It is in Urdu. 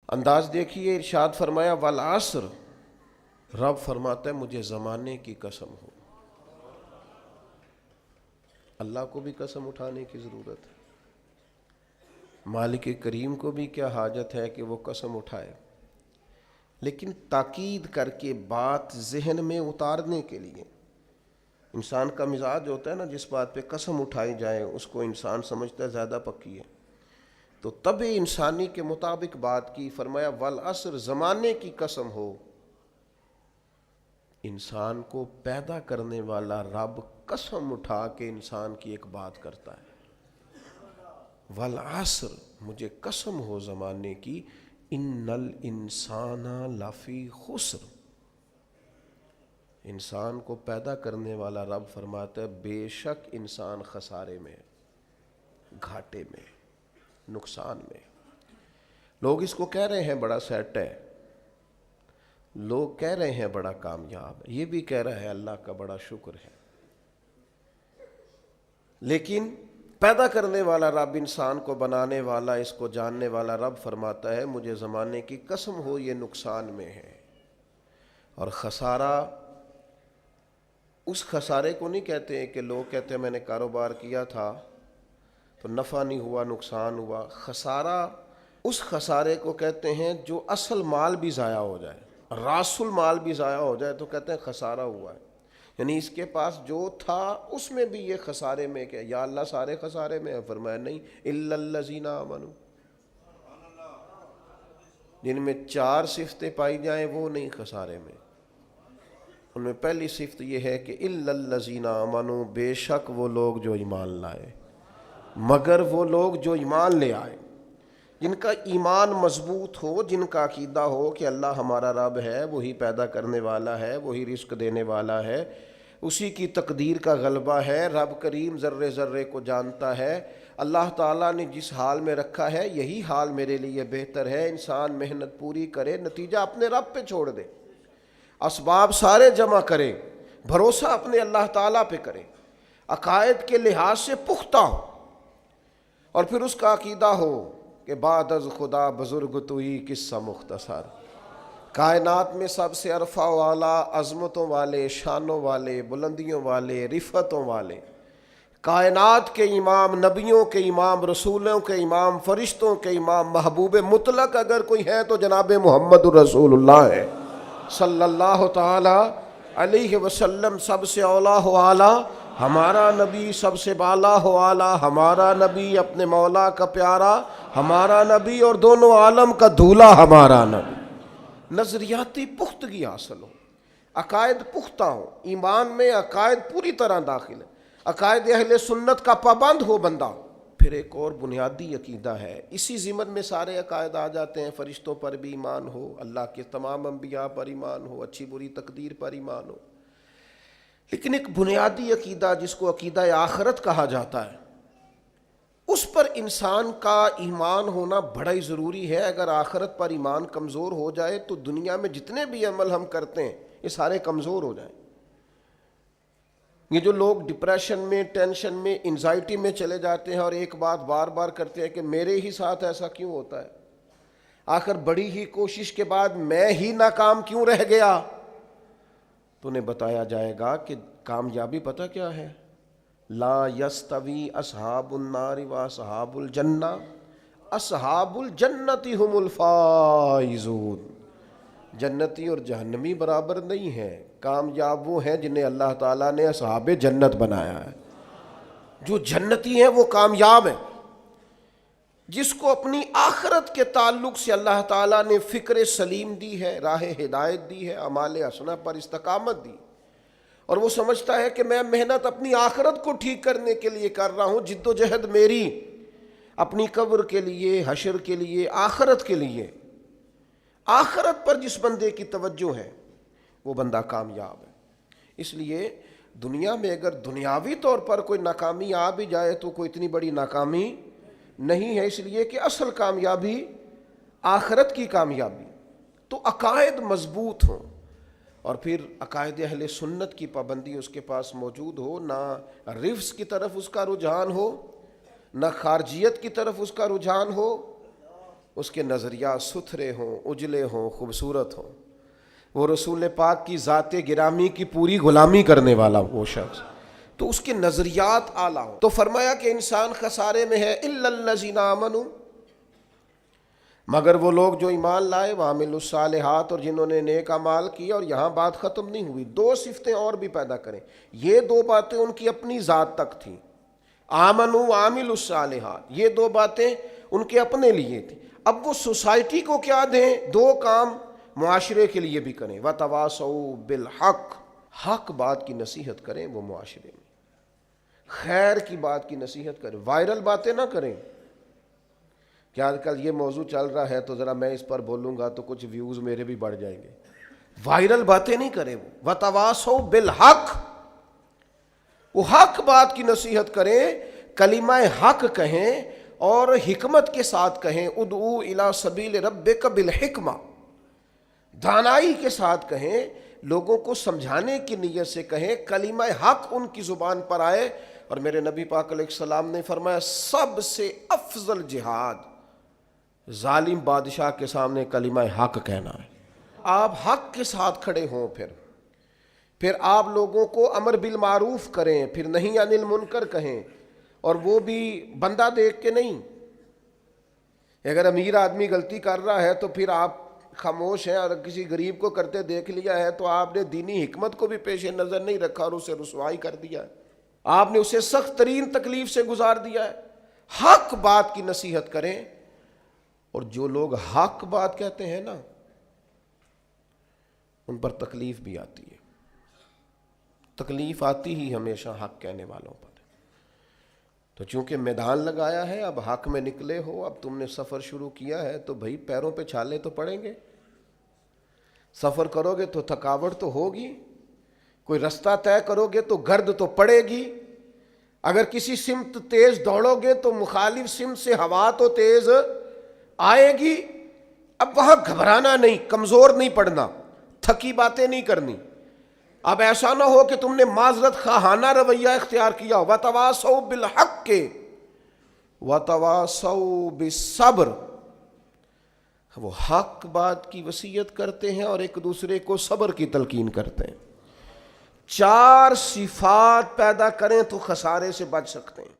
انداز دیکھیے، ارشاد فرمایا والعصر، رب فرماتا ہے مجھے زمانے کی قسم ہو۔ اللہ کو بھی قسم اٹھانے کی ضرورت ہے، مالک کریم کو بھی کیا حاجت ہے کہ وہ قسم اٹھائے، لیکن تاکید کر کے بات ذہن میں اتارنے کے لیے۔ انسان کا مزاج ہوتا ہے نا، جس بات پہ قسم اٹھائی جائے اس کو انسان سمجھتا ہے زیادہ پکی ہے، تو طبع انسانی کے مطابق بات کی، فرمایا والعصر، زمانے کی قسم ہو۔ انسان کو پیدا کرنے والا رب قسم اٹھا کے انسان کی ایک بات کرتا ہے، والعصر، مجھے قسم ہو زمانے کی، ان الانسان لفی خسر۔ انسان کو پیدا کرنے والا رب فرماتا ہے بے شک انسان خسارے میں، گھاٹے میں، نقصان میں۔ لوگ اس کو کہہ رہے ہیں بڑا سیٹ ہے، لوگ کہہ رہے ہیں بڑا کامیاب ہے، یہ بھی کہہ رہا ہے اللہ کا بڑا شکر ہے، لیکن پیدا کرنے والا رب، انسان کو بنانے والا، اس کو جاننے والا رب فرماتا ہے مجھے زمانے کی قسم ہو یہ نقصان میں ہے۔ اور خسارہ، اس خسارے کو نہیں کہتے ہیں کہ لوگ کہتے ہیں میں نے کاروبار کیا تھا تو نفع نہیں ہوا، نقصان ہوا۔ خسارہ اس خسارے کو کہتے ہیں جو اصل مال بھی ضائع ہو جائے، راس المال بھی ضائع ہو جائے تو کہتے ہیں خسارہ ہوا ہے، یعنی اس کے پاس جو تھا اس میں بھی یہ خسارے میں کیا؟ یا اللہ سارے خسارے میں ہے؟ فرمایا نہیں، الا الذین آمنوا، جن میں 4 صفتیں پائی جائیں وہ نہیں خسارے میں۔ ان میں پہلی صفت یہ ہے کہ الا الذین آمنوا، بے شک وہ لوگ جو ایمان لائے، مگر وہ لوگ جو ایمان لے آئے، جن کا ایمان مضبوط ہو، جن کا عقیدہ ہو کہ اللہ ہمارا رب ہے، وہی پیدا کرنے والا ہے، وہی رزق دینے والا ہے، اسی کی تقدیر کا غلبہ ہے، رب کریم ذرے ذرے کو جانتا ہے، اللہ تعالیٰ نے جس حال میں رکھا ہے یہی حال میرے لیے بہتر ہے۔ انسان محنت پوری کرے، نتیجہ اپنے رب پہ چھوڑ دے، اسباب سارے جمع کرے، بھروسہ اپنے اللہ تعالیٰ پہ کرے، عقائد کے لحاظ سے پختہ ہو، اور پھر اس کا عقیدہ ہو کہ بعد از خدا بزرگ توئی قصہ مختصر، کائنات میں سب سے عرفہ والا، عظمتوں والے، شانوں والے، بلندیوں والے، رفتوں والے، کائنات کے امام، نبیوں کے امام، رسولوں کے امام، فرشتوں کے امام، محبوب مطلق اگر کوئی ہے تو جناب محمد رسول اللہ ہے صلی اللہ تعالی علیہ وسلم۔ سب سے اولا ہو اعلیٰ ہمارا نبی، سب سے بالا ہو اعلیٰ ہمارا نبی، اپنے مولا کا پیارا ہمارا نبی، اور دونوں عالم کا دھولا ہمارا نبی۔ نظریاتی پختگی حاصل ہو، عقائد پختہ ہو، ایمان میں عقائد پوری طرح داخل ہے، عقائد اہل سنت کا پابند ہو بندہ۔ پھر ایک اور بنیادی عقیدہ ہے، اسی ضمن میں سارے عقائد آ جاتے ہیں، فرشتوں پر بھی ایمان ہو، اللہ کے تمام انبیاء پر ایمان ہو، اچھی بری تقدیر پر ایمان ہو، لیکن ایک بنیادی عقیدہ جس کو عقیدہ آخرت کہا جاتا ہے، اس پر انسان کا ایمان ہونا بڑا ہی ضروری ہے۔ اگر آخرت پر ایمان کمزور ہو جائے تو دنیا میں جتنے بھی عمل ہم کرتے ہیں یہ سارے کمزور ہو جائیں۔ یہ جو لوگ ڈپریشن میں، ٹینشن میں، انزائٹی میں چلے جاتے ہیں اور ایک بات بار بار کرتے ہیں کہ میرے ہی ساتھ ایسا کیوں ہوتا ہے، آخر بڑی ہی کوشش کے بعد میں ہی ناکام کیوں رہ گیا، تو انہیں بتایا جائے گا کہ کامیابی پتہ کیا ہے؟ لا یستوی اصحاب النار و اصحاب الجنہ، اصحاب الجنت هم الفائزون، جنتی اور جہنمی برابر نہیں ہیں، کامیاب وہ ہیں جنہیں اللہ تعالیٰ نے اصحاب جنت بنایا ہے۔ جو جنتی ہیں وہ کامیاب ہیں، جس کو اپنی آخرت کے تعلق سے اللہ تعالیٰ نے فکر سلیم دی ہے، راہ ہدایت دی ہے، اعمال حسنہ پر استقامت دی، اور وہ سمجھتا ہے کہ میں محنت اپنی آخرت کو ٹھیک کرنے کے لیے کر رہا ہوں، جد و جہد میری اپنی قبر کے لیے، حشر کے لیے، آخرت کے لیے۔ آخرت پر جس بندے کی توجہ ہے وہ بندہ کامیاب ہے۔ اس لیے دنیا میں اگر دنیاوی طور پر کوئی ناکامی آ بھی جائے تو کوئی اتنی بڑی ناکامی نہیں ہے، اس لیے کہ اصل کامیابی آخرت کی کامیابی۔ تو عقائد مضبوط ہوں، اور پھر عقائد اہل سنت کی پابندی اس کے پاس موجود ہو، نہ رفض کی طرف اس کا رجحان ہو، نہ خارجیت کی طرف اس کا رجحان ہو، اس کے نظریات ستھرے ہوں، اجلے ہوں، خوبصورت ہوں، وہ رسول پاک کی ذات گرامی کی پوری غلامی کرنے والا وہ شخص، تو اس کے نظریات اعلیٰ ہوں۔ تو فرمایا کہ انسان خسارے میں ہے الا الذین آمنوا، مگر وہ لوگ جو ایمان لائے، وعملوا الصالحات، اور جنہوں نے نیک اعمال کیا۔ اور یہاں بات ختم نہیں ہوئی، دو صفتیں اور بھی پیدا کریں۔ یہ دو باتیں ان کی اپنی ذات تک تھیں، آمنوا وعملوا الصالحات، یہ دو باتیں ان کے اپنے لیے تھیں۔ اب وہ سوسائٹی کو کیا دیں؟ دو کام معاشرے کے لیے بھی کریں، وتواصوا بالحق، حق بات کی نصیحت کریں وہ معاشرے میں، خیر کی بات کی نصیحت کریں، وائرل باتیں نہ کریں۔ کہ آج کل یہ موضوع چل رہا ہے تو ذرا میں اس پر بولوں گا تو کچھ ویوز میرے بھی بڑھ جائیں گے، وائرل باتیں نہیں کریں وہ، وتواصوا بالحق، وہ حق بات کی نصیحت کریں، کلمہ حق کہیں اور حکمت کے ساتھ کہیں، ادعو الی سبیل ربک بالحکمہ، دانائی کے ساتھ کہیں، لوگوں کو سمجھانے کی نیت سے کہیں، کلمہ حق ان کی زبان پر آئے۔ اور میرے نبی پاک علیہ السلام نے فرمایا سب سے افضل جہاد ظالم بادشاہ کے سامنے کلمہ حق کہنا ہے۔ آپ حق کے ساتھ کھڑے ہوں، پھر آپ لوگوں کو امر بالمعروف کریں، پھر نہی عن المنکر کہیں، اور وہ بھی بندہ دیکھ کے نہیں۔ اگر امیر آدمی غلطی کر رہا ہے تو پھر آپ خاموش ہیں، اور کسی غریب کو کرتے دیکھ لیا ہے تو آپ نے دینی حکمت کو بھی پیش نظر نہیں رکھا اور اسے رسوائی کر دیا ہے، آپ نے اسے سخت ترین تکلیف سے گزار دیا ہے۔ حق بات کی نصیحت کریں، اور جو لوگ حق بات کہتے ہیں نا ان پر تکلیف بھی آتی ہے، تکلیف آتی ہی ہمیشہ حق کہنے والوں پر۔ تو چونکہ میدان لگایا ہے، اب حق میں نکلے ہو، اب تم نے سفر شروع کیا ہے تو بھائی پیروں پہ چھالے تو پڑیں گے، سفر کرو گے تو تھکاوٹ تو ہوگی، کوئی رستہ طے کرو گے تو گرد تو پڑے گی، اگر کسی سمت تیز دوڑو گے تو مخالف سمت سے ہوا تو تیز آئے گی۔ اب وہاں گھبرانا نہیں، کمزور نہیں پڑنا، تھکی باتیں نہیں کرنی۔ اب ایسا نہ ہو کہ تم نے معذرت خواہانہ رویہ اختیار کیا، وتواصوا بالحق وتواصوا بالصبر، وہ حق بات کی وصیت کرتے ہیں اور ایک دوسرے کو صبر کی تلقین کرتے ہیں۔ چار صفات پیدا کریں تو خسارے سے بچ سکتے ہیں۔